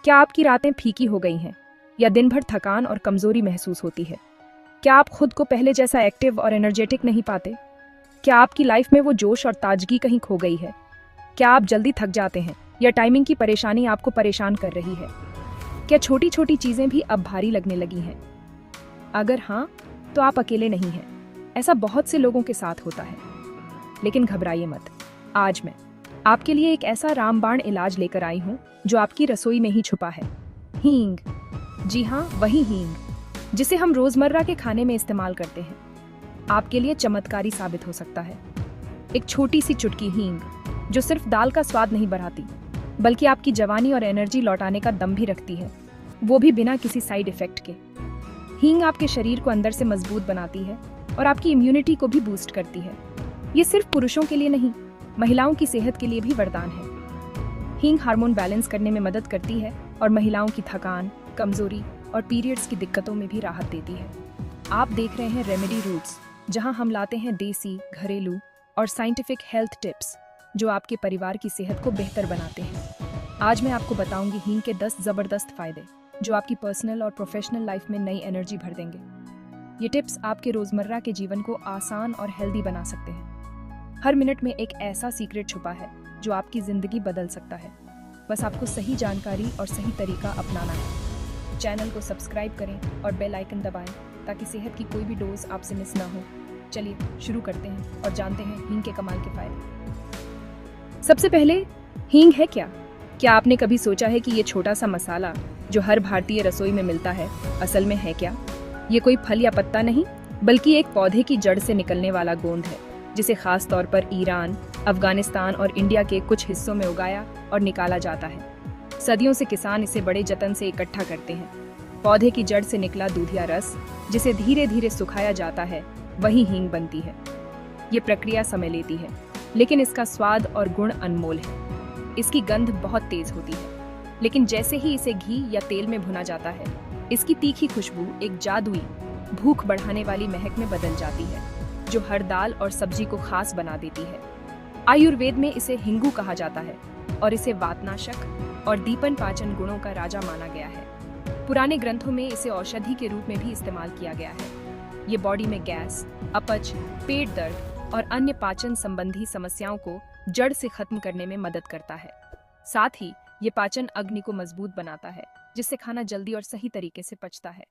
क्या आपकी रातें फीकी हो गई हैं या दिन भर थकान और कमजोरी महसूस होती है? क्या आप खुद को पहले जैसा एक्टिव और एनर्जेटिक नहीं पाते? क्या आपकी लाइफ में वो जोश और ताजगी कहीं खो गई है? क्या आप जल्दी थक जाते हैं या टाइमिंग की परेशानी आपको परेशान कर रही है? क्या छोटी छोटी चीजें भी अब भारी लगने लगी हैं? अगर हाँ, तो आप अकेले नहीं हैं। ऐसा बहुत से लोगों के साथ होता है। लेकिन घबराइए मत। आज मैं आपके लिए एक ऐसा रामबाण इलाज लेकर आई हूँ जो आपकी रसोई में ही छुपा है। हींग। जी हाँ, वही हींग जिसे हम रोजमर्रा के खाने में इस्तेमाल करते हैं, आपके लिए चमत्कारी साबित हो सकता है। एक छोटी सी चुटकी हींग जो सिर्फ दाल का स्वाद नहीं बढ़ाती, बल्कि आपकी जवानी और एनर्जी लौटाने का दम भी रखती है, वो भी बिना किसी साइड इफेक्ट के। हींग आपके शरीर को अंदर से मजबूत बनाती है और आपकी इम्यूनिटी को भी बूस्ट करती है। ये सिर्फ पुरुषों के लिए नहीं, महिलाओं की सेहत के लिए भी वरदान है। हींग हार्मोन बैलेंस करने में मदद करती है और महिलाओं की थकान, कमजोरी और पीरियड्स की दिक्कतों में भी राहत देती है। आप देख रहे हैं रेमेडी रूट्स, जहां हम लाते हैं देसी, घरेलू और साइंटिफिक हेल्थ टिप्स जो आपके परिवार की सेहत को बेहतर बनाते हैं। आज मैं आपको बताऊंगी हींग के 10 जबरदस्त फायदे जो आपकी पर्सनल और प्रोफेशनल लाइफ में नई एनर्जी भर देंगे। ये टिप्स आपके रोजमर्रा के जीवन को आसान और हेल्दी बना सकते हैं। हर मिनट में एक ऐसा सीक्रेट छुपा है जो आपकी जिंदगी बदल सकता है। बस आपको सही जानकारी और सही तरीका अपनाना है। चैनल को सब्सक्राइब करें और बेल आइकन दबाएं ताकि सेहत की कोई भी डोज आपसे मिस ना हो। चलिए शुरू करते हैं और जानते हैं हींग के कमाल के फायदे। सबसे पहले, हींग है क्या? क्या आपने कभी सोचा है कि ये छोटा सा मसाला जो हर भारतीय रसोई में मिलता है, असल में है क्या? ये कोई फल या पत्ता नहीं, बल्कि एक पौधे की जड़ से निकलने वाला गोंद है, जिसे खास तौर पर ईरान, अफगानिस्तान और इंडिया के कुछ हिस्सों में उगाया और निकाला जाता है। सदियों से किसान इसे बड़े जतन से इकट्ठा करते हैं। पौधे की जड़ से निकला दूधिया रस, जिसे धीरे धीरे सुखाया जाता है, वही हींग बनती है। ये प्रक्रिया समय लेती है, लेकिन इसका स्वाद और गुण अनमोल है। इसकी गंध बहुत तेज होती है, लेकिन जैसे ही इसे घी या तेल में भुना जाता है, इसकी तीखी खुशबू एक जादुई, भूख बढ़ाने वाली महक में बदल जाती है, जो हर दाल और सब्जी को खास बना देती है। आयुर्वेद में इसे हिंगू कहा जाता है और इसे वातनाशक और दीपन पाचन गुणों का राजा माना गया है। पुराने ग्रंथों में इसे औषधि के रूप में भी इस्तेमाल किया गया है। ये बॉडी में गैस, अपच, पेट दर्द और अन्य पाचन संबंधी समस्याओं को जड़ से खत्म करने में मदद करता है। साथ ही ये पाचन अग्नि को मजबूत बनाता है, जिससे खाना जल्दी और सही तरीके से पचता है।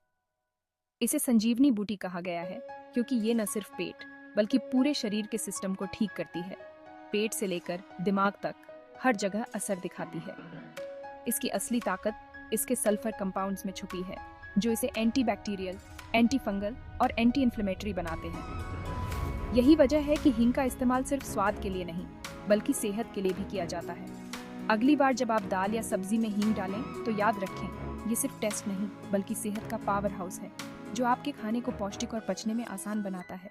इसे संजीवनी बूटी कहा गया है क्योंकि ये न सिर्फ पेट बल्कि पूरे शरीर के सिस्टम को ठीक करती है। पेट से लेकर दिमाग तक हर जगह असर दिखाती है। इसकी असली ताकत इसके सल्फर कंपाउंड्स में छुपी है, जो इसे एंटीबैक्टीरियल, एंटी फंगल और एंटी इन्फ्लेमेटरी बनाते हैं। यही वजह है कि हींग का इस्तेमाल सिर्फ स्वाद के लिए नहीं, बल्कि सेहत के लिए भी किया जाता है। अगली बार जब आप दाल या सब्जी में हींग डालें तो याद रखें, ये सिर्फ टेस्ट नहीं बल्कि सेहत का पावर हाउस है, जो आपके खाने को पौष्टिक और पचने में आसान बनाता है।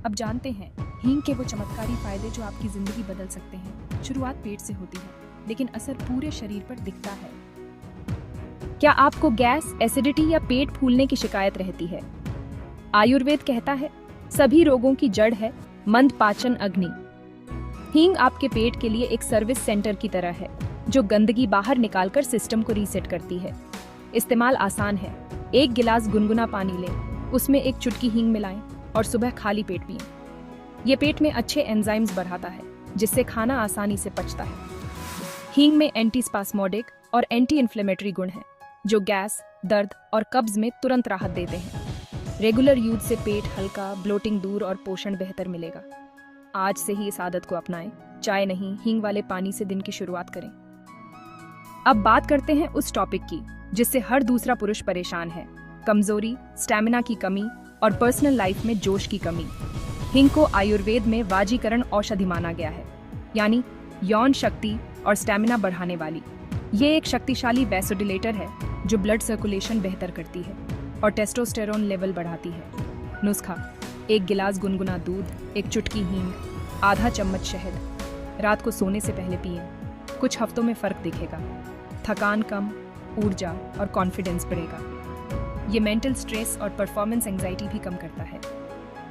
अब जानते हैं हींग के वो चमत्कारी फायदे जो आपकी जिंदगी बदल सकते हैं। शुरुआत पेट से होती है, लेकिन असर पूरे शरीर पर दिखता है। क्या आपको गैस, एसिडिटी या पेट फूलने की शिकायत रहती है? आयुर्वेद कहता है सभी रोगों की जड़ है मंद पाचन अग्नि। हींग आपके पेट के लिए एक सर्विस सेंटर की तरह है, जो गंदगी बाहर निकालकर सिस्टम को रीसेट करती है। इस्तेमाल आसान है। एक गिलास गुनगुना पानी लें, उसमें एक चुटकी हींग मिलाएं और सुबह खाली पेट पिएं। ये पेट में अच्छे एंजाइम्स बढ़ाता है, जिससे खाना आसानी से पचता है। हींग में एंटी स्पास्मोडिक और एंटी इन्फ्लेमेटरी गुण हैं, जो गैस, दर्द और कब्ज में तुरंत राहत देते हैं। रेगुलर यूज से पेट हल्का, ब्लोटिंग दूर और पोषण बेहतर मिलेगा। आज से ही इस आदत को अपनाएं। चाय नहीं, हींग वाले पानी से दिन की शुरुआत करें। अब बात करते हैं उस टॉपिक की जिससे हर दूसरा पुरुष परेशान है: कमजोरी, स्टैमिना की कमी और पर्सनल लाइफ में जोश की कमी। हींग को आयुर्वेद में वाजीकरण औषधि माना गया है, यानी यौन शक्ति और स्टैमिना बढ़ाने वाली। ये एक शक्तिशाली वैसोडिलेटर है जो ब्लड सर्कुलेशन बेहतर करती है और टेस्टोस्टेरोन लेवल बढ़ाती है। नुस्खा: 1 गिलास गुनगुना दूध, 1 चुटकी हींग, आधा चम्मच शहद। रात को सोने से पहले पिएं। कुछ हफ्तों में फर्क दिखेगा। थकान कम, ऊर्जा और कॉन्फिडेंस बढ़ेगा। ये मेंटल स्ट्रेस और परफॉर्मेंस एंजाइटी भी कम करता है।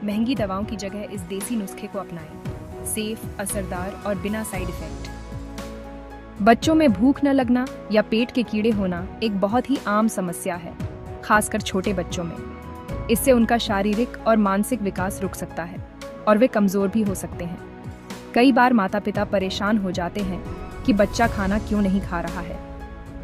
महंगी दवाओं की जगह इस देसी नुस्खे को अपनाएं। सेफ, असरदार और बिना साइड इफेक्ट। बच्चों में भूख न लगना या पेट के कीड़े होना एक बहुत ही आम समस्या है, खासकर छोटे बच्चों में। इससे उनका शारीरिक और मानसिक विकास रुक सकता है और वे कमजोर भी हो सकते हैं। कई बार माता पिता परेशान हो जाते हैं कि बच्चा खाना क्यों नहीं खा रहा है।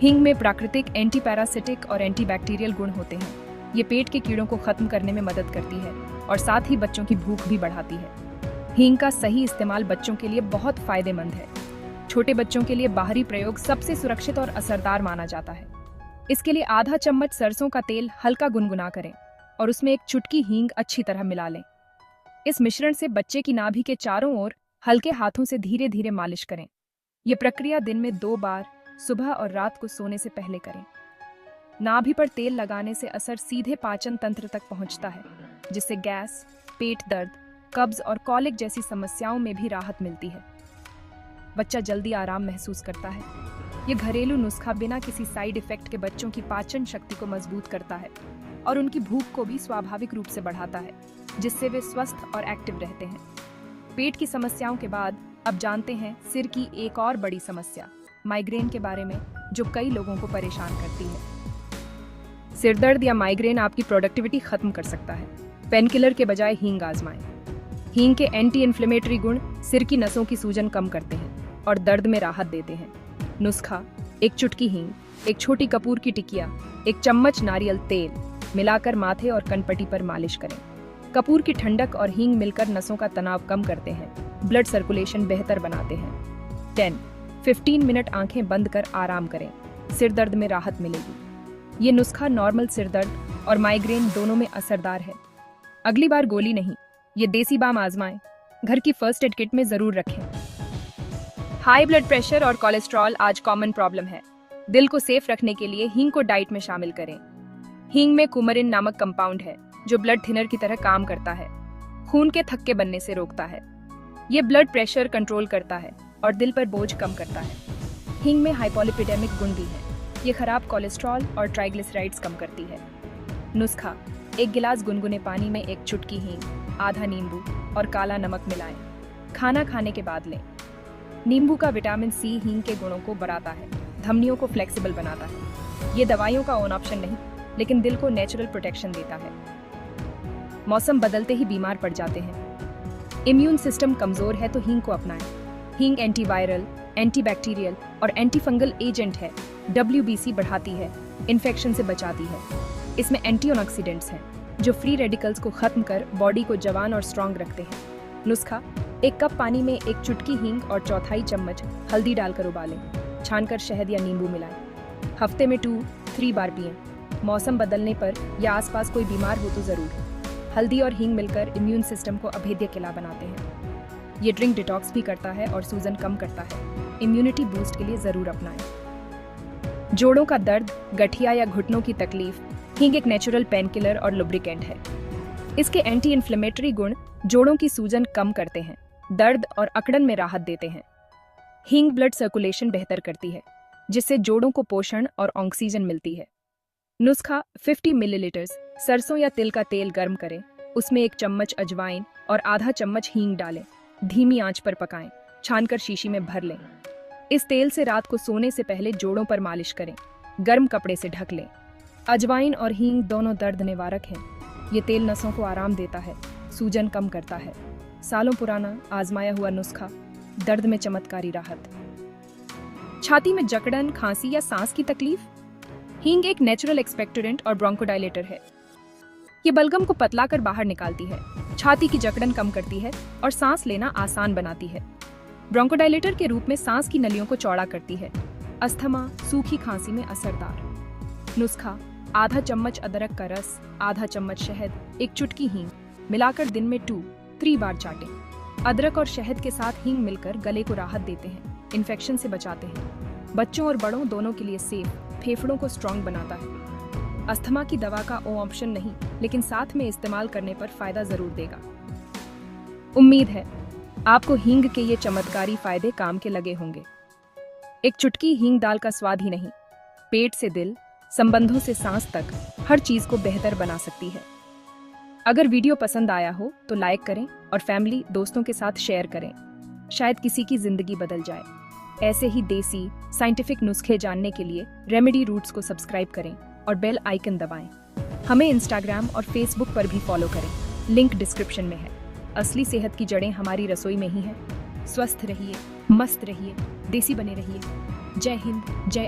हींग में प्राकृतिक एंटी पैरासिटिक और एंटीबैक्टीरियल गुण होते हैं। ये पेट के कीड़ों को खत्म करने में मदद करती है और साथ ही बच्चों की भूख भी बढ़ाती है। हींग का सही इस्तेमाल बच्चों के लिए बहुत फायदेमंद है। छोटे बच्चों के लिए बाहरी प्रयोग सबसे सुरक्षित और असरदार माना जाता है। इसके लिए आधा चम्मच सरसों का तेल हल्का गुनगुना करें और उसमें एक चुटकी हींग अच्छी तरह मिला लें। इस मिश्रण से बच्चे की नाभि के चारों ओर हल्के हाथों से धीरे धीरे मालिश करें। यह प्रक्रिया दिन में 2 बार, सुबह और रात को सोने से पहले करें। नाभि पर तेल लगाने से असर सीधे पाचन तंत्र तक पहुंचता है, जिससे गैस, पेट दर्द, कब्ज और कॉलिक जैसी समस्याओं में भी राहत मिलती है। बच्चा जल्दी आराम महसूस करता है। ये घरेलू नुस्खा बिना किसी साइड इफेक्ट के बच्चों की पाचन शक्ति को मजबूत करता है और उनकी भूख को भी स्वाभाविक रूप से बढ़ाता है, जिससे वे स्वस्थ और एक्टिव रहते हैं। पेट की समस्याओं के बाद अब जानते हैं सिर की एक और बड़ी समस्या, माइग्रेन के बारे में, जो कई लोगों को परेशान करती है। सिर दर्द या माइग्रेन आपकी प्रोडक्टिविटी खत्म कर सकता है। पेनकिलर के बजाय हींग आजमाएं। हींग के एंटी इन्फ्लेमेटरी गुण सिर की नसों की सूजन कम करते हैं और दर्द में राहत देते हैं। नुस्खा: एक चुटकी हींग, एक छोटी कपूर की टिकिया, 1 चम्मच नारियल तेल मिलाकर माथे और कनपट्टी पर मालिश करें। कपूर की ठंडक और हींग मिलकर नसों का तनाव कम करते हैं, ब्लड सर्कुलेशन बेहतर बनाते हैं। 10-15 मिनट आंखें बंद कर आराम करें, सिर दर्द में राहत मिलेगी। ये नुस्खा नॉर्मल सिर दर्द और माइग्रेन दोनों में असरदार है। अगली बार गोली नहीं, ये देसी बाम आजमाएं। घर की फर्स्ट एड किट में जरूर रखें। हाई ब्लड प्रेशर और कोलेस्ट्रॉल आज कॉमन प्रॉब्लम है। दिल को सेफ रखने के लिए हींग को डाइट में शामिल करें। हींग में कुमरिन नामक कंपाउंड है, जो ब्लड थिनर की तरह काम करता है, खून के थक्के बनने से रोकता है। ये ब्लड प्रेशर कंट्रोल करता है और दिल पर बोझ कम करता है। हींग में हाइपोलिपिडेमिक गुण भी है। ये खराब कोलेस्ट्रॉल और ट्राइग्लिसराइड्स कम करती है। नुस्खा: 1 गिलास गुनगुने पानी में 1 चुटकी हींग, आधा नींबू और काला नमक मिलाएं। खाना खाने के बाद लें। नींबू का विटामिन सी हींग के गुणों को बढ़ाता है, धमनियों को फ्लेक्सिबल बनाता है। ये दवाइयों का ओन ऑप्शन नहीं, लेकिन दिल को नेचुरल प्रोटेक्शन देता है। मौसम बदलते ही बीमार पड़ जाते हैं, इम्यून सिस्टम कमजोर है तो हींग को अपनाएं। हींग एंटीवायरल, एंटीबैक्टीरियल और एंटीफंगल एजेंट है। WBC बढ़ाती है, इन्फेक्शन से बचाती है। इसमें एंटीऑक्सीडेंट्स हैं, जो फ्री रेडिकल्स को खत्म कर बॉडी को जवान और स्ट्रांग रखते हैं। नुस्खा: 1 कप पानी में 1 चुटकी हींग और 1/4 चम्मच हल्दी डालकर उबालें। छानकर शहद या नींबू मिलाएं। हफ्ते में 2-3 बार पिएं। मौसम बदलने पर या आसपास कोई बीमार हो तो जरूर। हल्दी और हींग मिलकर इम्यून सिस्टम को अभेद्य किला बनाते हैं। ये ड्रिंक डिटॉक्स भी करता है और सूजन कम करता है। इम्यूनिटी बूस्ट के लिए जरूर अपनाएं। जोड़ों का दर्द, गठिया या घुटनों की तकलीफ, हींग एक नेचुरल पेनकिलर और लुब्रिकेंट है। इसके एंटी इन्फ्लेमेटरी गुण जोड़ों की सूजन कम करते हैं, दर्द और अकड़न में राहत देते हैं। हींग ब्लड सर्कुलेशन बेहतर करती है, जिससे जोड़ों को पोषण और ऑक्सीजन मिलती है। नुस्खा: 50 मिलीलीटर सरसों या तिल का तेल गर्म करें, उसमें 1 चम्मच अजवाइन और आधा चम्मच हींग डालें। धीमी आंच पर पकाएं, छानकर शीशी में भर लें। इस तेल से रात को सोने से पहले जोड़ों पर मालिश करें, गर्म कपड़े से ढक लें। अजवाइन और हींग दोनों दर्द निवारक हैं। ये तेल नसों को आराम देता है, सूजन कम करता है। सालों पुराना आजमाया हुआ नुस्खा, दर्द में चमत्कारी राहत। छाती में जकड़न, खांसी या सांस की तकलीफ? हींग एक नेचुरल एक्सपेक्टोरेंट और ब्रोंकोडायलेटर है। ये बलगम को पतला कर बाहर निकालती है, छाती की जकड़न कम करती है और सांस लेना आसान बनाती है। ब्रोंकोडायलेटर के रूप में सांस की नलियों को चौड़ा करती है। अस्थमा, सूखी खांसी में असरदार। नुस्खा: आधा चम्मच अदरक का रस, आधा चम्मच शहद, 1 चुटकी हींग मिलाकर दिन में 2-3 बार चाटें। अदरक और शहद के साथ हींग मिलकर गले को राहत देते हैं, इन्फेक्शन से बचाते हैं। बच्चों और बड़ों दोनों के लिए सेफ, फेफड़ों को स्ट्रांग बनाता है। अस्थमा की दवा का ऑप्शन नहीं, लेकिन साथ में इस्तेमाल करने पर फायदा जरूर देगा। उम्मीद है आपको हींग के ये चमत्कारी फायदे काम के लगे होंगे। एक चुटकी हींग दाल का स्वाद ही नहीं, पेट से दिल, संबंधों से सांस तक हर चीज को बेहतर बना सकती है। अगर वीडियो पसंद आया हो तो लाइक करें और फैमिली दोस्तों के साथ शेयर करें। शायद किसी की जिंदगी बदल जाए। ऐसे ही देसी साइंटिफिक नुस्खे जानने के लिए रेमेडी रूट्स को सब्सक्राइब करें और बेल आइकन दबाएं। हमें इंस्टाग्राम और फेसबुक पर भी फॉलो करें, लिंक डिस्क्रिप्शन में है। असली सेहत की जड़ें हमारी रसोई में ही है। स्वस्थ रहिए, मस्त रहिए, देसी बने रहिए। जय हिंद, जय